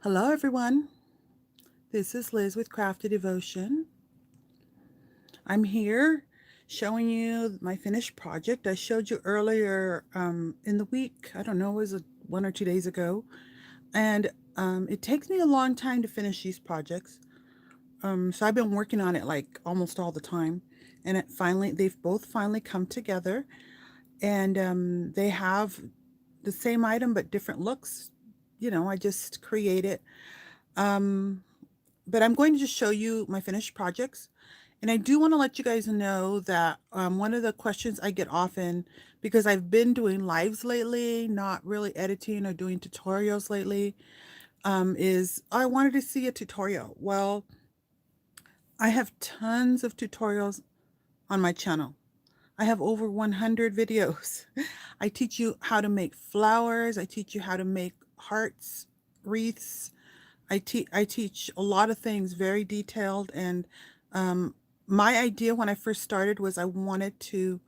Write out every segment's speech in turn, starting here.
Hello, everyone. This is Liz with Crafty Devotion. I'm here showing you my finished project. I showed you earlier in the week. I don't know, it was 1 or 2 days ago. And it takes me a long time to finish these projects. So I've been working on it like almost all the time. And they've both finally come together. And they have the same item but different looks. I just create it. Um, but I'm going to just show you my finished projects. And I do want to let you guys know that one of the questions I get often, because I've been doing lives lately, not really editing or doing tutorials lately, is I wanted to see a tutorial. Well, I have tons of tutorials on my channel. I have over 100 videos. I teach you how to make flowers. I teach you how to make hearts, wreaths. I teach a lot of things, very detailed. And my idea when I first started was I wanted to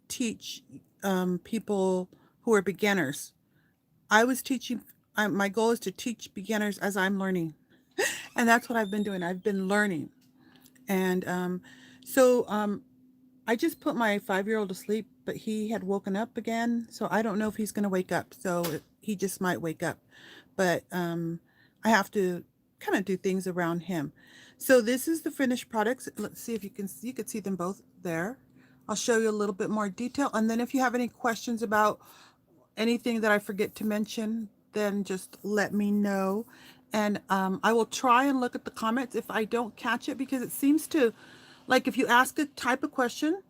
teach people who are beginners. I was teaching, my goal is to teach beginners as I'm learning. And that's what I've been doing. I've been learning. And so I just put my 5-year-old to sleep, but he had woken up again. So I don't know if he's going to wake up. So he just might wake up. But I have to kind of do things around him. So this is the finished products. Let's see if you can see them both there. I'll show you a little bit more detail. And then if you have any questions about anything that I forget to mention, then just let me know. And I will try and look at the comments if I don't catch it, because it seems to, like, if you ask a type of question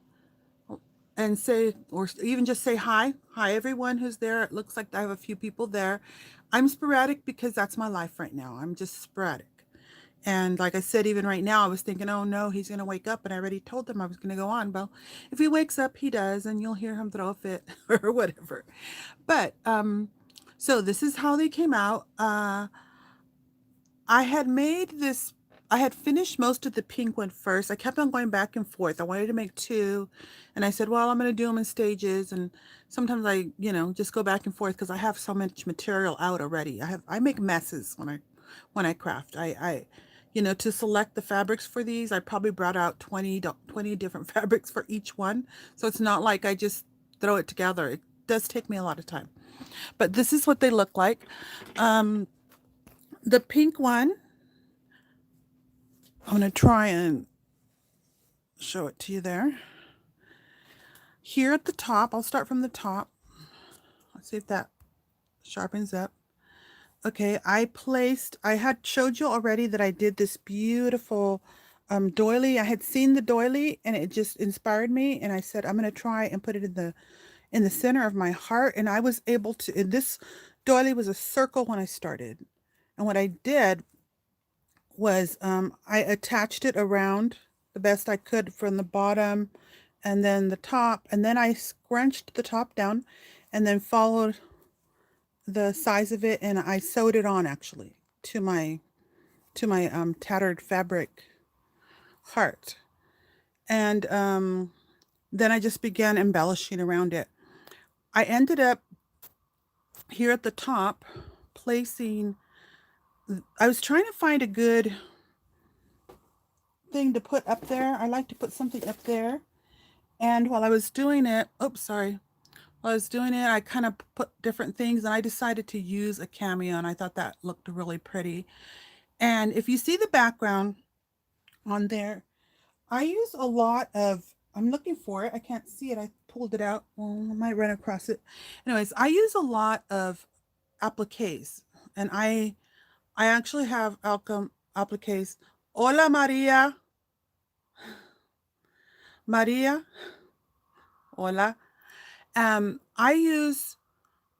and say, or even just say hi everyone who's there. It looks like I have a few people there. I'm sporadic because that's my life right now. I'm just sporadic. And like I said, even right now, I was thinking, oh no, he's going to wake up. And I already told him I was going to go on. Well, if he wakes up, he does, and you'll hear him throw a fit or whatever. But so this is how they came out. I had made this, I had finished most of the pink one first. I kept on going back and forth. I wanted to make two. And I said, well, I'm going to do them in stages. And sometimes just go back and forth because I have so much material out already. I make messes when I craft. To select the fabrics for these, I probably brought out 20 different fabrics for each one. So it's not like I just throw it together. It does take me a lot of time. But this is what they look like. Um, the pink one, I'm going to try and show it to you there. Here at the top, I'll start from the top. Let's see if that sharpens up. Okay, I had showed you already that I did this beautiful doily. I had seen the doily and it just inspired me. And I said, I'm going to try and put it in the center of my heart. And I was able to, and this doily was a circle when I started. And what I did was I attached it around the best I could from the bottom and then the top, and then I scrunched the top down and then followed the size of it, and I sewed it on actually to my tattered fabric heart. And then I just began embellishing around it. I ended up here at the top placing, I was trying to find a good thing to put up there. I like to put something up there. And while I was doing it, oops, sorry. While I was doing it, I kind of put different things, and I decided to use a cameo, and I thought that looked really pretty. And if you see the background on there, I use a lot of, I'm looking for it. I can't see it. I pulled it out. Well, I might run across it. Anyways, I use a lot of appliques, and I actually have appliques. Hola, Maria. Maria. Hola. I use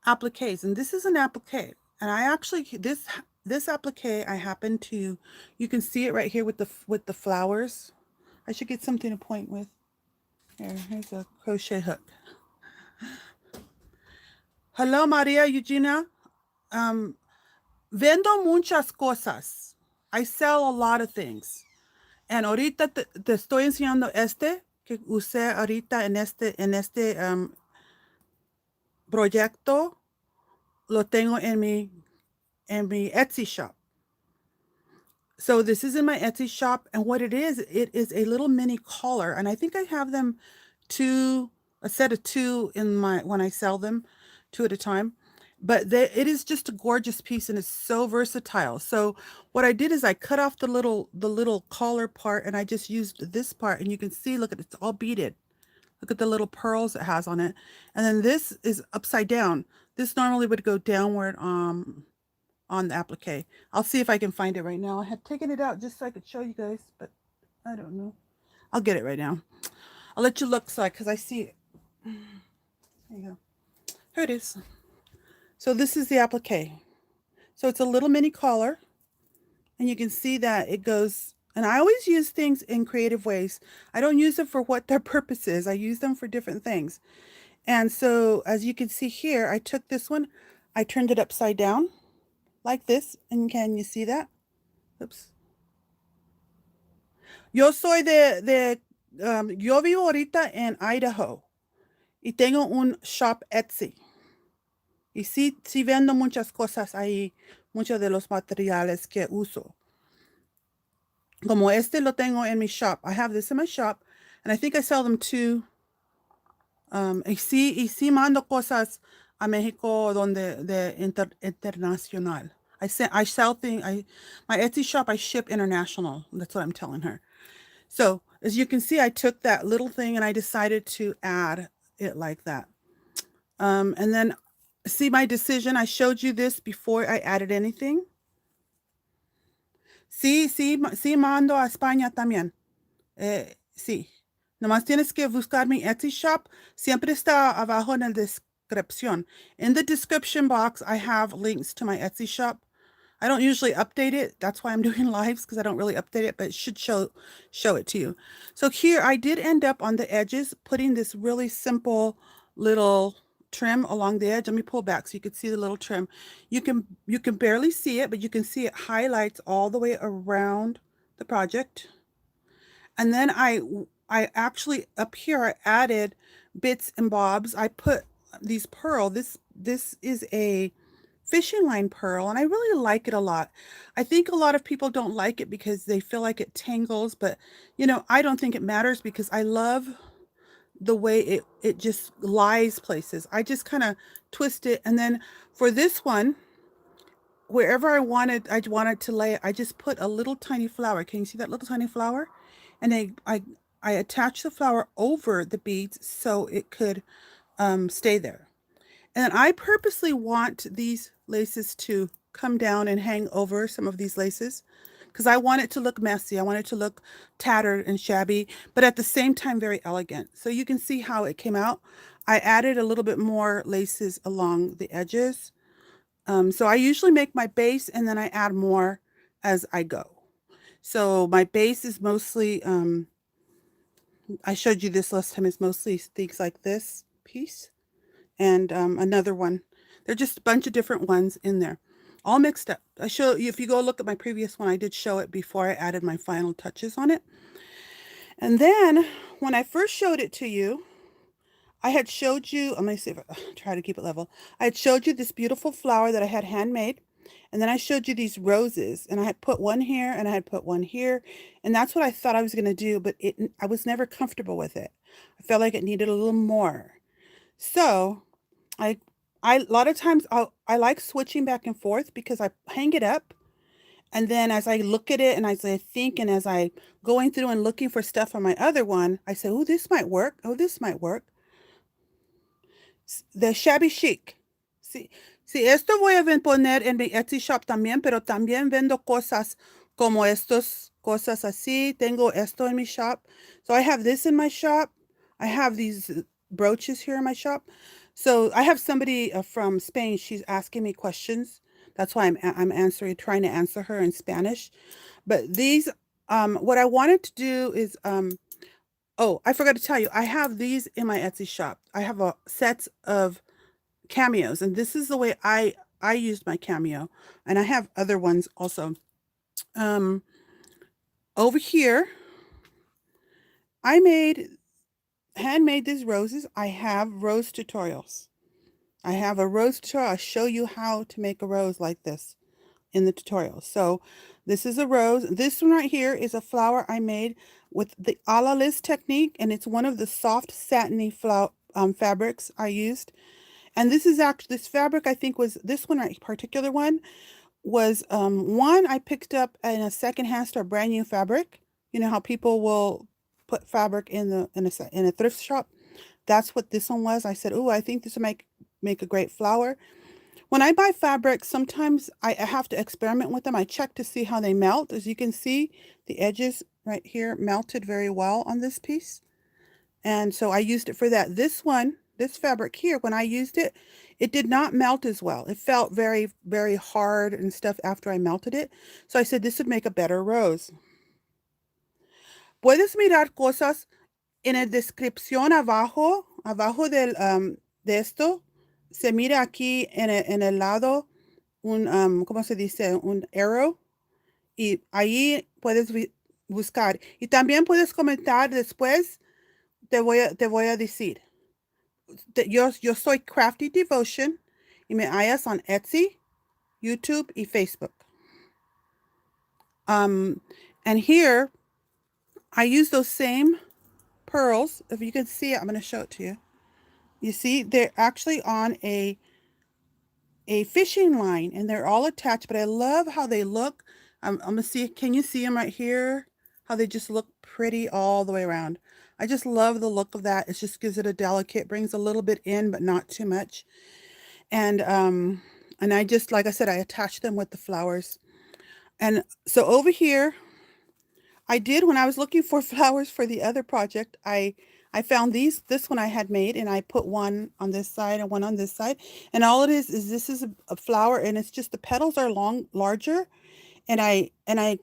appliques, and this is an applique, and I actually this applique I happen to, you can see it right here with the flowers. I should get something to point with. Here's a crochet hook. Hello, Maria Eugenia. Vendo muchas cosas. I sell a lot of things. And ahorita te estoy enseñando este que usé ahorita en este proyecto. Lo tengo en mi Etsy shop. So this is in my Etsy shop, and what it is a little mini collar, and I think I have them a set of two in my when I sell them, two at a time. But it is just a gorgeous piece, and it's so versatile. So what I did is I cut off the little collar part, and I just used this part, and you can see, look at it, it's all beaded. Look at the little pearls it has on it, and then this is upside down. This normally would go downward on the applique. I'll see if I can find it right now. I had taken it out just so I could show you guys, but I don't know. I'll get it right now. I'll let you look because I see it. There you go. Here it is. So this is the applique. So it's a little mini collar, and you can see that it goes, and I always use things in creative ways. I don't use them for what their purpose is. I use them for different things. And so as you can see here, I took this one, I turned it upside down like this, and can you see that? Oops. Yo soy yo vivo ahorita en Idaho y tengo un shop Etsy. Y sí vendo muchas cosas ahí, muchos de los materiales que uso. Como este lo tengo en mi shop. I have this in my shop, and I think I sell them too. Y sí mando cosas a México internacional. I sell things. My Etsy shop, I ship international. That's what I'm telling her. So as you can see, I took that little thing and I decided to add it like that. And then see my decision. I showed you this before I added anything. Sí mando a España también. Sí. Nomás tienes que buscar mi Etsy shop. Siempre está abajo en la descripción. In the description box, I have links to my Etsy shop. I don't usually update it. That's why I'm doing lives, because I don't really update it, but it should show it to you. So here I did end up on the edges putting this really simple little trim along the edge. Let me pull back so you can see the little trim. You can barely see it, but you can see it highlights all the way around the project. And then I actually up here I added bits and bobs. I put these pearl. This is a fishing line pearl, and I really like it a lot. I think a lot of people don't like it because they feel like it tangles, but you know, I don't think it matters because I love the way it just lies places. I just kind of twist it, and then for this one, wherever I wanted to lay it, I just put a little tiny flower. Can you see that little tiny flower? And I attach the flower over the beads so it could stay there. And I purposely want these laces to come down and hang over some of these laces because I want it to look messy. I want it to look tattered and shabby, but at the same time, very elegant. So you can see how it came out. I added a little bit more laces along the edges. So I usually make my base and then I add more as I go. So my base is mostly, I showed you this last time, is mostly things like this piece and another one. They're just a bunch of different ones in there, all mixed up. I show you, if you go look at my previous one, I did show it before I added my final touches on it. And then when I first showed it to you, I had showed you, I'm going to see if I try to keep it level. I had showed you this beautiful flower that I had handmade. And then I showed you these roses, and I had put one here and I had put one here. And that's what I thought I was going to do, but I was never comfortable with it. I felt like it needed a little more. So a lot of times I like switching back and forth because I hang it up. And then as I look at it and as I think, and as I going through and looking for stuff on my other one, I say, oh, this might work. Oh, this might work. The Shabby Chic. Sí, esto voy a poner en mi Etsy shop también, pero también vendo cosas como estos, cosas así. Tengo esto in my shop. So I have this in my shop. I have these brooches here in my shop. So I have somebody from Spain. She's asking me questions. That's why I'm trying to answer her in Spanish. But these, what I wanted to do is, oh, I forgot to tell you, I have these in my Etsy shop. I have a sets of cameos, and this is the way I used my cameo, and I have other ones also. Over here, I handmade these roses. I have rose tutorials. I have a rose tutorial. I'll show you how to make a rose like this. in the tutorial. So this is a rose. This one right here is a flower I made with the a la Liz technique, and it's one of the soft satiny fabrics I used. And this is actually, this fabric I think was, this one right, particular one was one I picked up in a secondhand store, brand new fabric. You know how people will put fabric in a thrift shop. That's what this one was. I said, oh, I think this will make a great flower. When I buy fabric, sometimes I have to experiment with them. I check to see how they melt. As you can see, the edges right here melted very well on this piece. And so I used it for that. This one, this fabric here, when I used it, it did not melt as well. It felt very, very hard and stuff after I melted it. So I said this would make a better rose. Puedes mirar cosas en la descripción abajo de esto. Se mira aquí en el lado ¿cómo se dice? Un arrow. Y ahí puedes buscar. Y también puedes comentar después. Te voy a decir. Yo soy Crafty Devotion y me hallas on Etsy, YouTube y Facebook. And here I use those same pearls. If you can see it, I'm going to show it to you. You see, they're actually on a fishing line and they're all attached, but I love how they look. I'm going to see, can you see them right here? How they just look pretty all the way around. I just love the look of that. It just gives it a delicate, brings a little bit in, but not too much. And I just, like I said, I attached them with the flowers. And so over here, I did, when I was looking for flowers for the other project, I found this one I had made, and I put one on this side and one on this side. And all it is this is a flower, and it's just the petals are larger. And I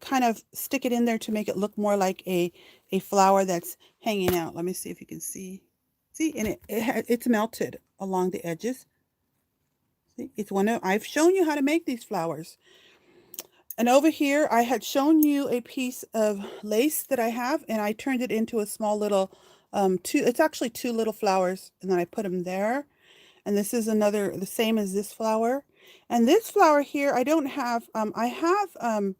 kind of stick it in there to make it look more like a flower that's hanging out. Let me see if you can see. See, and it's melted along the edges. See, it's I've shown you how to make these flowers. And over here, I had shown you a piece of lace that I have, and I turned it into a small little, it's actually two little flowers, and then I put them there. And this is another, the same as this flower. And this flower here, I don't have, I have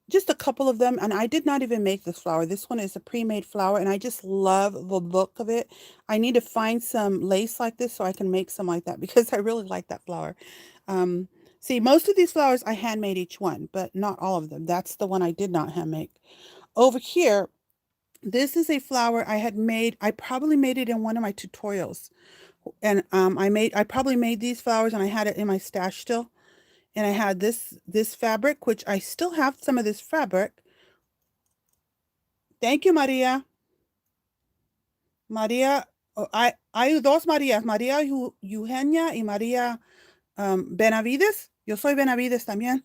just a couple of them, and I did not even make this flower. This one is a pre-made flower, and I just love the look of it. I need to find some lace like this so I can make some like that because I really like that flower. See, most of these flowers I handmade each one, but not all of them. That's the one I did not hand make. Over here, this is a flower I had made. I probably made it in one of my tutorials. And I probably made these flowers, and I had it in my stash still. And I had this fabric, which I still have some of this fabric. Thank you, Maria. Maria, oh, hay dos Marías, María Eugenia y María Benavides. Yo soy Benavides también.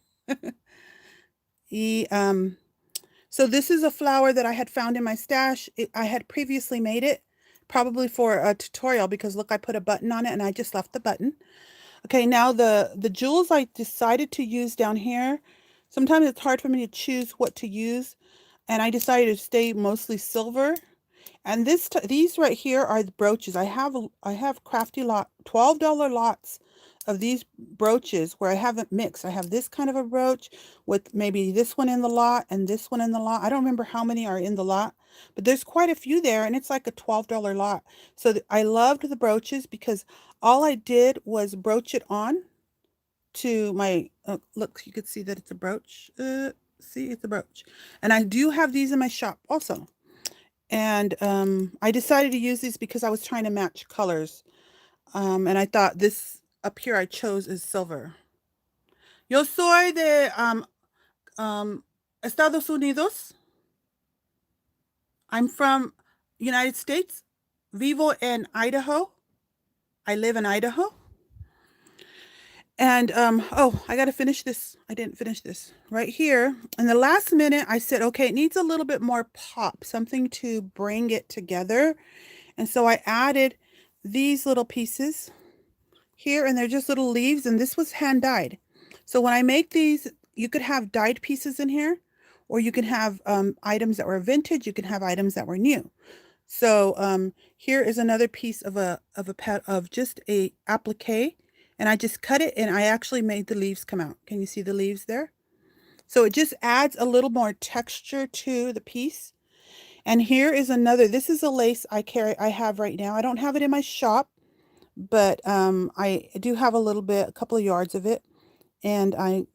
Y, so this is a flower that I had found in my stash. I had previously made it, probably for a tutorial, because look, I put a button on it and I just left the button. Okay, now the jewels I decided to use down here, sometimes it's hard for me to choose what to use, and I decided to stay mostly silver. And these right here are the brooches. I have Crafty $12 lots of these brooches where I haven't mixed. I have this kind of a brooch with maybe this one in the lot and this one in the lot. I don't remember how many are in the lot, but there's quite a few there, and it's like a $12 lot. So I loved the brooches because all I did was brooch it on to my, look, you could see that it's a brooch. See, it's a brooch. And I do have these in my shop also. And I decided to use these because I was trying to match colors. And I thought this up here I chose is silver. Yo soy de Estados Unidos. I'm from United States. Vivo en Idaho. I live in Idaho. And, oh, I got to finish this. I didn't finish this right here. In the last minute, I said, okay, it needs a little bit more pop, something to bring it together. And so I added these little pieces here, and they're just little leaves, and this was hand dyed. So when I make these, you could have dyed pieces in here, or you can have items that were vintage. You can have items that were new. So here is another piece of just a applique. And I just cut it, and I actually made the leaves come out. Can you see the leaves there? So it just adds a little more texture to the piece. And here is another. This is a lace I have right now. I don't have it in my shop, but I do have a couple of yards of it. And I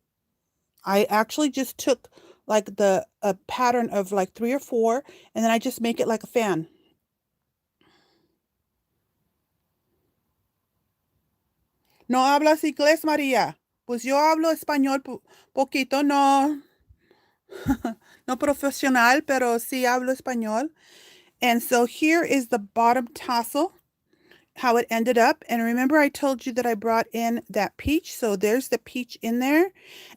actually just took like a pattern of like 3 or 4, and then I just make it like a fan. ¿No hablas inglés, María? Pues yo hablo español poquito, no, no profesional, pero sí hablo español. And so here is the bottom tassel, how it ended up. And remember I told you that I brought in that peach. So there's the peach in there.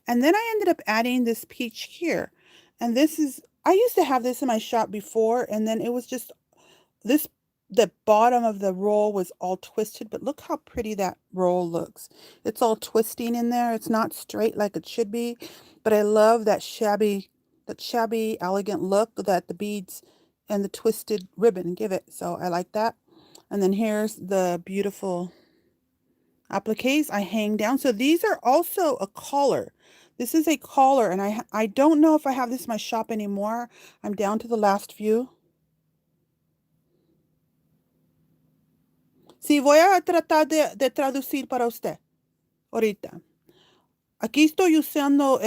And then I ended up adding this peach here. And this is, I used to have this in my shop before, and then it was just this, the bottom of the roll was all twisted, but look how pretty that roll looks. It's all twisting in there. It's not straight like it should be, but I love that shabby, elegant look that the beads and the twisted ribbon give it. So I like that. And then here's the beautiful appliques I hang down. So these are also a collar. This is a collar, and I don't know if I have this in my shop anymore. I'm down to the last few. Sí, voy a tratar de traducir para usted ahorita. Aquí estoy usando,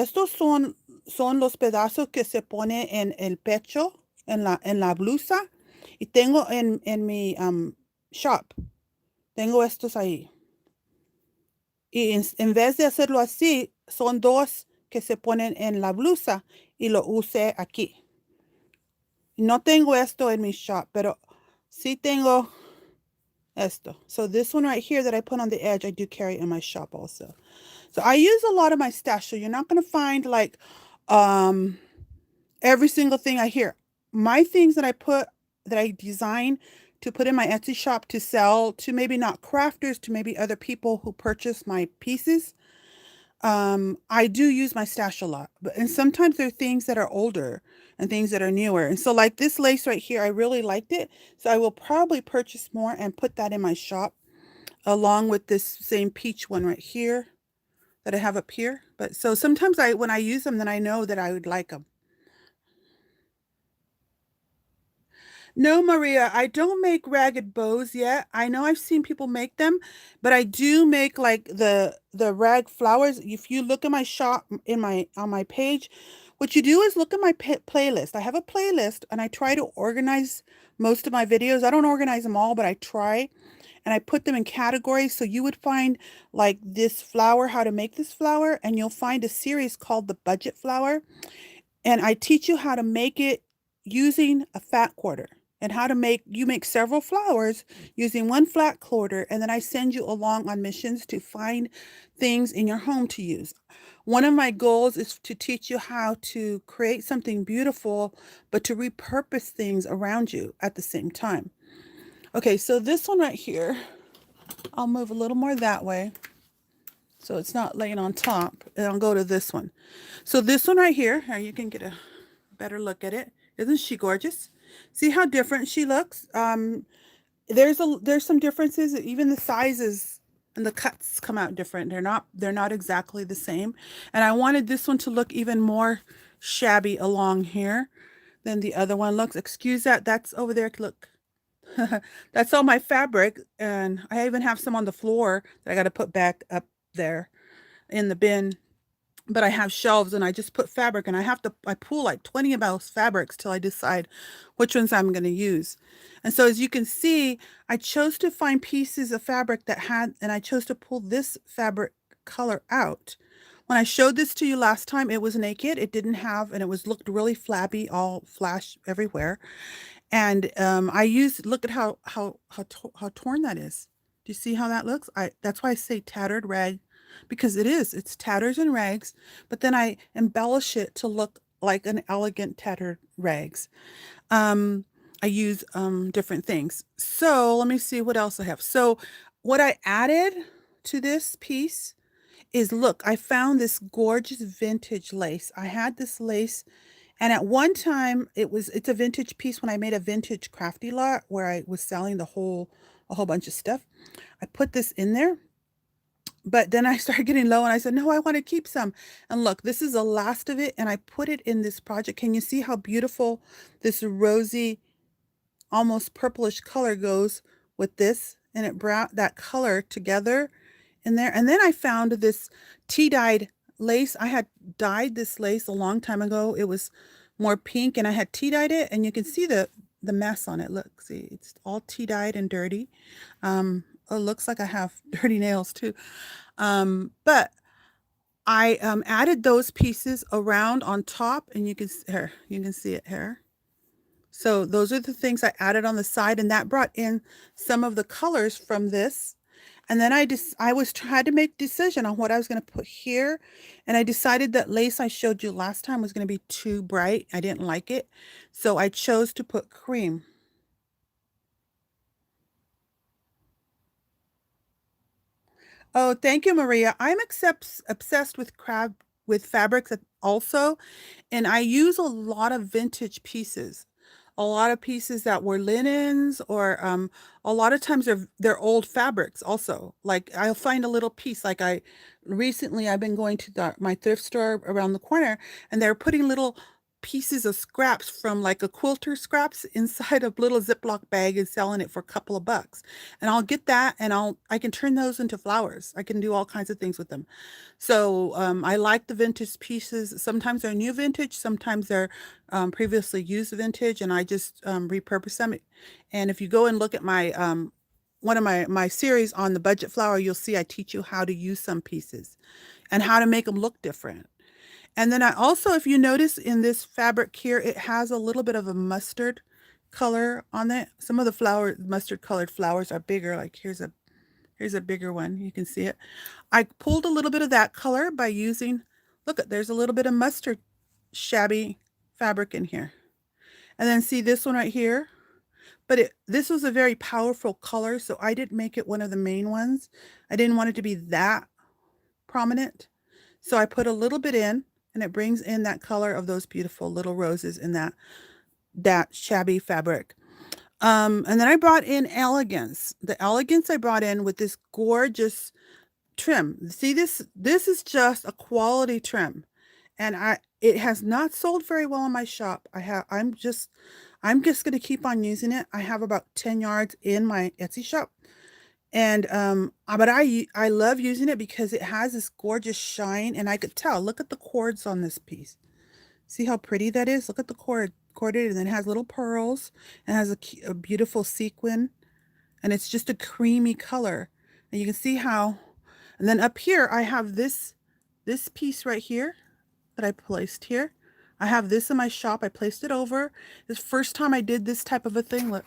son los pedazos que se pone en el pecho, en la blusa, y tengo en mi shop, tengo estos ahí. Y en vez de hacerlo así, son dos que se ponen en la blusa y lo usé aquí. No tengo esto en mi shop, pero sí tengo esto. So this one right here that I put on the edge, I do carry in my shop also. So I use a lot of my stash. So you're not going to find like every single thing I hear. My things that I design to put in my Etsy shop to sell to maybe not crafters, to maybe other people who purchase my pieces. I do use my stash a lot, and sometimes there are things that are older and things that are newer. And so like this lace right here, I really liked it. So I will probably purchase more and put that in my shop along with this same peach one right here that I have up here. But so sometimes when I use them, then I know that I would like them. No, Maria, I don't make ragged bows yet. I know I've seen people make them, but I do make like the rag flowers. If you look at my shop in my on my page, what you do is look at my playlist. I have a playlist, and I try to organize most of my videos. I don't organize them all, but I try, and I put them in categories. So you would find like this flower, how to make this flower, and you'll find a series called the budget flower. And I teach you how to make it using a fat quarter, and how to make several flowers using one flat quarter. And then I send you along on missions to find things in your home to use. One of my goals is to teach you how to create something beautiful, but to repurpose things around you at the same time. Okay, so this one right here, I'll move a little more that way so it's not laying on top, and I'll go to this one. So this one right here you can get a better look at it. Isn't she gorgeous? See how different she looks? There's some differences. Even the sizes and the cuts come out different. They're not exactly the same. And I wanted this one to look even more shabby along here than the other one looks. Excuse that. That's over there. Look. That's all my fabric, and I even have some on the floor that I got to put back up there in the bin. But I have shelves, and I just put fabric, and I pull like 20 of those fabrics till I decide which ones I'm going to use. And so as you can see, I chose to find pieces of fabric and I chose to pull this fabric color out. When I showed this to you last time, it was naked. It didn't have, and looked really flabby, all flash everywhere. And look at how torn that is. Do you see how that looks? That's why I say tattered rag, because it's tatters and rags, but then I embellish it to look like an elegant tattered rags. I use different things. So let me see what else I have. So what I added to this piece is, look, I found this gorgeous vintage lace. I had this lace, and at one time it's a vintage piece when I made a vintage crafty lot where I was selling a whole bunch of stuff. I put this in there, But then I started getting low and I said, no, I want to keep some. And look, this is the last of it. And I put it in this project. Can you see how beautiful this rosy, almost purplish color goes with this? And it brought that color together in there. And then I found this tea dyed lace. I had dyed this lace a long time ago. It was more pink and I had tea dyed it. And you can see the mess on it. Look, see, it's all tea dyed and dirty. It looks like I have dirty nails too. But I added those pieces around on top, and here, you can see it here. So those are the things I added on the side, and that brought in some of the colors from this. And then I was trying to make a decision on what I was going to put here, and I decided that lace I showed you last time was going to be too bright. I didn't like it, so I chose to put cream. Oh, thank you, Maria. I'm obsessed with fabrics also, and I use a lot of vintage pieces. A lot of pieces that were linens or a lot of times they're old fabrics also. Like I'll find a little piece like I recently I've been going to my thrift store around the corner and they're putting little pieces of scraps from like a quilter scraps inside a little Ziploc bag and selling it for a couple of bucks. And I'll get that and I can turn those into flowers. I can do all kinds of things with them. So I like the vintage pieces. Sometimes they're new vintage, sometimes they're previously used vintage, and I just repurpose them. And if you go and look at my one of my series on the budget flower, you'll see I teach you how to use some pieces and how to make them look different. And then I also, if you notice in this fabric here, it has a little bit of a mustard color on it. Some of the mustard colored flowers are bigger. Like here's a bigger one. You can see it. I pulled a little bit of that color by using, look at, there's a little bit of mustard shabby fabric in here. And then see this one right here. But this was a very powerful color, so I didn't make it one of the main ones. I didn't want it to be that prominent. So I put a little bit in, and it brings in that color of those beautiful little roses in that shabby fabric. And then I brought in elegance. The elegance I brought in with this gorgeous trim. See this? This is just a quality trim, and it has not sold very well in my shop. I'm just going to keep on using it. I have about 10 yards in my Etsy shop. And but I love using it because it has this gorgeous shine and I could tell. Look at the cords on this piece. See how pretty that is? Look at the corded and then it has little pearls and has a beautiful sequin and it's just a creamy color. And you can see how, and then up here I have this piece right here that I placed here. I have this in my shop. I placed it over. This first time I did this type of a thing. Look,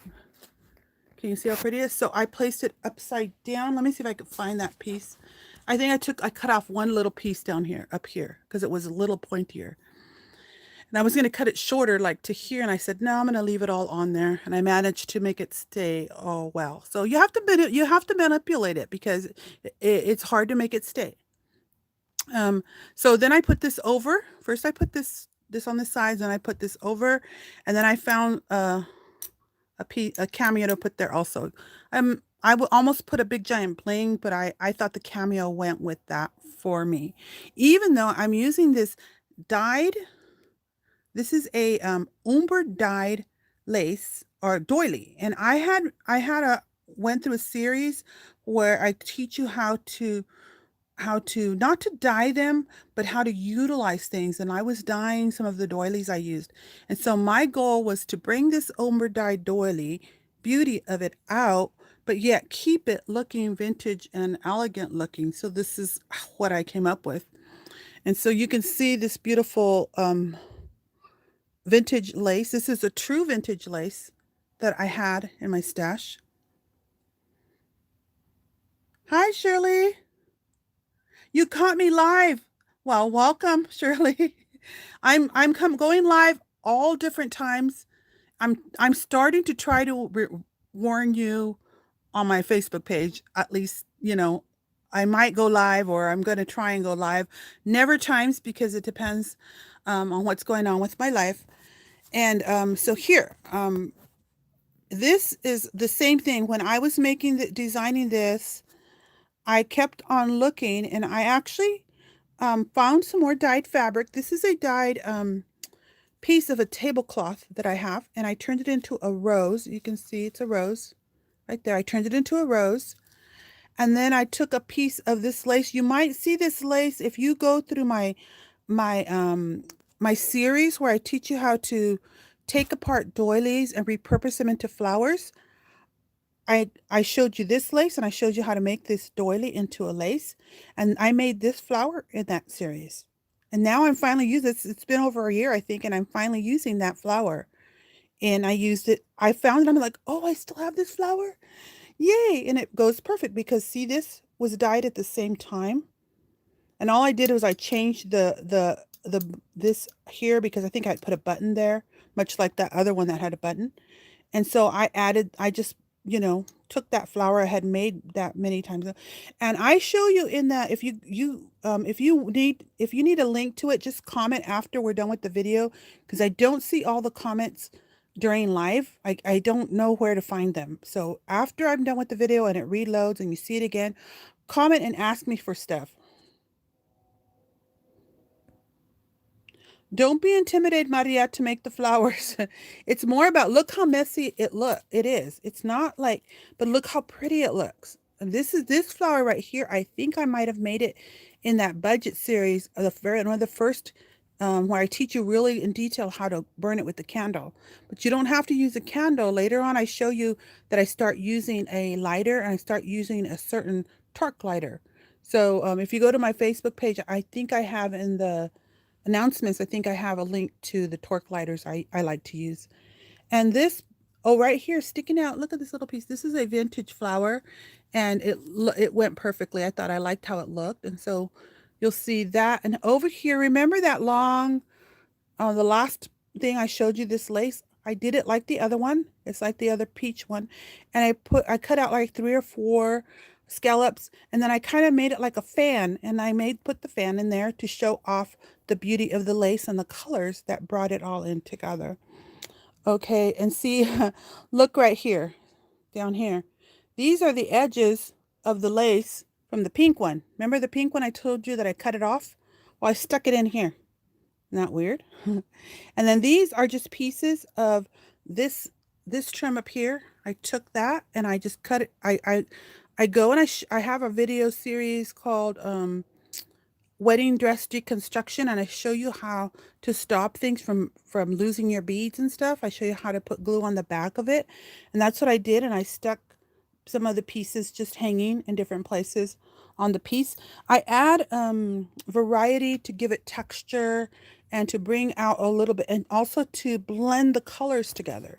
can you see how pretty it is? So I placed it upside down. Let me see if I could find that piece. I think I cut off one little piece down here, up here, because it was a little pointier. And I was going to cut it shorter, like to here. And I said, no, I'm going to leave it all on there. And I managed to make it stay all well. So you have to manipulate it because it's hard to make it stay. So then I put this over. First I put this on the sides, and I put this over, and then I found a cameo to put there also. I would almost put a big giant bling, but I thought the cameo went with that for me. Even though I'm using this dyed, this is a umber dyed lace or doily, and I went through a series where I teach you how to not to dye them, but how to utilize things. And I was dyeing some of the doilies I used. And so my goal was to bring this ombre dyed doily, beauty of it out, but yet keep it looking vintage and elegant looking. So this is what I came up with. And so you can see this beautiful vintage lace. This is a true vintage lace that I had in my stash. Hi, Shirley. You caught me live. Well, welcome, Shirley. I'm going live all different times. I'm starting to try to warn you on my Facebook page. At least, I might go live or I'm going to try and go live. Never times because it depends on what's going on with my life. And so here, this is the same thing. When I was designing this, I kept on looking and I actually found some more dyed fabric. This is a dyed piece of a tablecloth that I have, and I turned it into a rose. You can see it's a rose right there. I turned it into a rose. And then I took a piece of this lace. You might see this lace if you go through my series where I teach you how to take apart doilies and repurpose them into flowers. I showed you this lace and I showed you how to make this doily into a lace. And I made this flower in that series. And now I'm finally using this. It's been over a year, I think, and I'm finally using that flower. And I used it. I found it. I'm like, oh, I still have this flower. Yay! And it goes perfect because see, this was dyed at the same time. And all I did was I changed the this here because I think I put a button there, much like that other one that had a button. And so I just, took that flower I had made that many times. And I show you in that if you need a link to it, just comment after we're done with the video because I don't see all the comments during live. I don't know where to find them. So after I'm done with the video and it reloads and you see it again, comment and ask me for stuff. Don't be intimidated, Maria, to make the flowers. It's more about look how messy it is. It's not like, but look how pretty it looks. And this flower right here. I think I might have made it in that budget series, one of the first where I teach you really in detail how to burn it with the candle. But you don't have to use a candle. Later on, I show you that I start using a lighter and I start using a certain torque lighter. So if you go to my Facebook page, I think I have in the announcements, I think I have a link to the torque lighters I like to use. And this, oh, right here, sticking out, look at this little piece. This is a vintage flower, and it went perfectly. I thought I liked how it looked. And so you'll see that. And over here, remember that long, the last thing I showed you, this lace? I did it like the other one. It's like the other peach one. And I cut out like 3 or 4 scallops, and then I kind of made it like a fan, and put the fan in there to show off the beauty of the lace and the colors that brought it all in together. Okay, and see, look right here, down here. These are the edges of the lace from the pink one. Remember the pink one I told you that I cut it off? Well, I stuck it in here. Not weird. And then these are just pieces of this trim up here. I took that and I just cut it. I go and I have a video series called wedding dress deconstruction, and I show you how to stop things from losing your beads and stuff. I show you how to put glue on the back of it, and that's what I did. And I stuck some of the pieces just hanging in different places on the piece. I add variety to give it texture and to bring out a little bit, and also to blend the colors together.